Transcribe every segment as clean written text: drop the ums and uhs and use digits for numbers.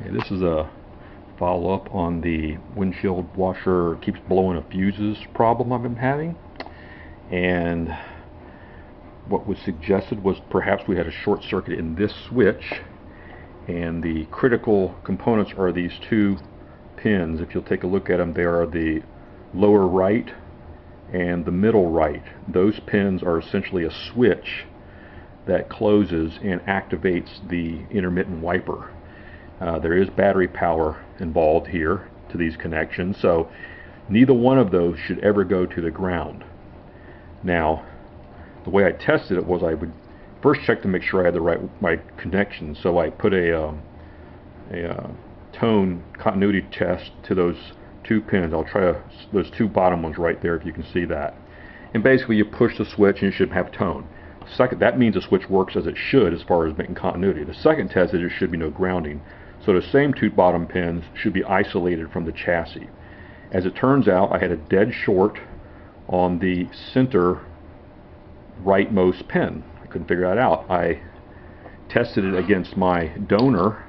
Okay, this is a follow-up on the windshield washer keeps blowing a fuses problem I've been having. And what was suggested was perhaps we had a short circuit in this switch, and the critical components are these two pins. If you'll take a look at them, they are the lower right and the middle right. Those pins are essentially a switch that closes and activates the intermittent wiper. There is battery power involved here to these connections, so neither one of those should ever go to the ground. Now, the way I tested it was I would first check to make sure I had the right connection. So I put a tone continuity test to those two pins. I'll try those two bottom ones right there if you can see that. And basically you push the switch and you should have tone. Second, that means the switch works as it should as far as making continuity. The second test is there should be no grounding. So the same two bottom pins should be isolated from the chassis. As it turns out, I had a dead short on the center rightmost pin. I couldn't figure that out. I tested it against my donor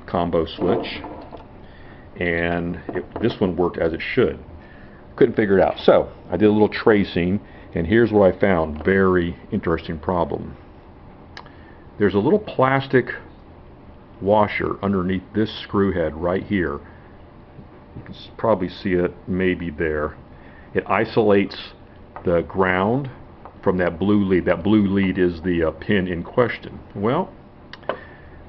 combo switch, and this one worked as it should. Couldn't figure it out. So I did a little tracing, and here's what I found. Very interesting problem. There's a little plastic washer underneath this screw head right here. You can probably see it maybe there. It isolates the ground from that blue lead. That blue lead is the pin in question. Well,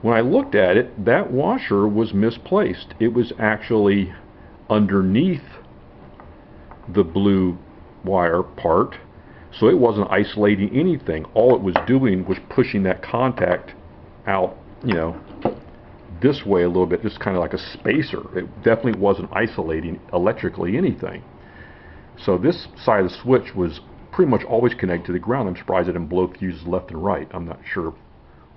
when I looked at it, that washer was misplaced. It was actually underneath the blue wire part, so it wasn't isolating anything. All it was doing was pushing that contact out, this way a little bit, just kind of like a spacer. It definitely wasn't isolating electrically anything. So this side of the switch was pretty much always connected to the ground. I'm surprised it didn't blow fuses left and right. I'm not sure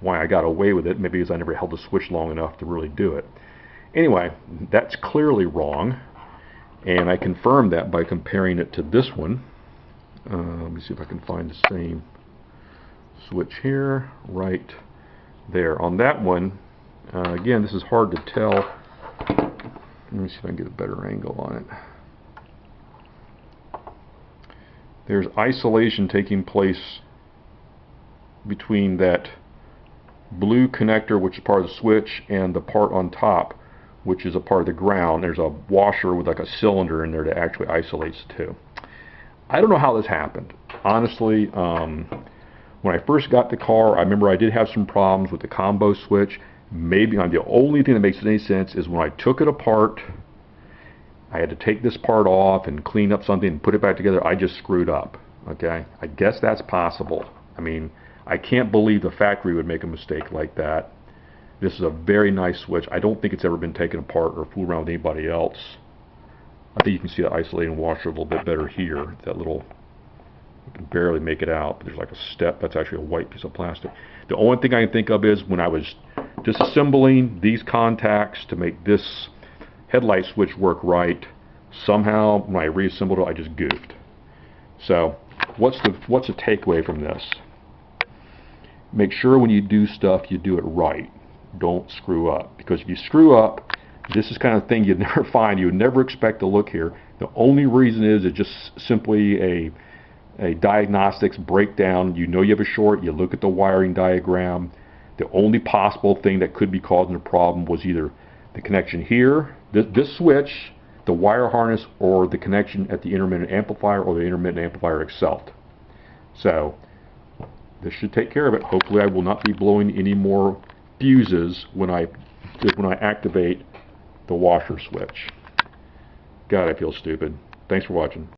why I got away with it. Maybe because I never held the switch long enough to really do it. Anyway, that's clearly wrong, and I confirmed that by comparing it to this one. Let me see if I can find the same switch here, right there. On that one, again, this is hard to tell. Let me see if I can get a better angle on it. There's isolation taking place between that blue connector, which is part of the switch, and the part on top, which is a part of the ground. There's a washer with like a cylinder in there that actually isolates the two. I don't know how this happened. Honestly, when I first got the car, I remember I did have some problems with the combo switch. Maybe the only thing that makes any sense is when I took it apart, I had to take this part off and clean up something and put it back together. I just screwed up. Okay, I guess that's possible. I mean, I can't believe the factory would make a mistake like that. This is a very nice switch. I don't think it's ever been taken apart or fooled around with anybody else. I think you can see the isolating washer a little bit better here. That little, you can barely make it out, but there's like a step. That's actually a white piece of plastic. The only thing I can think of is when I was disassembling these contacts to make this headlight switch work right, somehow when I reassembled it, I just goofed. So what's the takeaway from this? Make sure when you do stuff, you do it right. Don't screw up, because if you screw up, this is kind of thing you'd never find. You would never expect to look here. The only reason is it's just simply a diagnostics breakdown. You know you have a short, you look at the wiring diagram. The only possible thing that could be causing a problem was either the connection here, this switch, the wire harness, or the connection at the intermittent amplifier or the intermittent amplifier itself. So this should take care of it. Hopefully I will not be blowing any more fuses when I activate the washer switch. God, I feel stupid. Thanks for watching.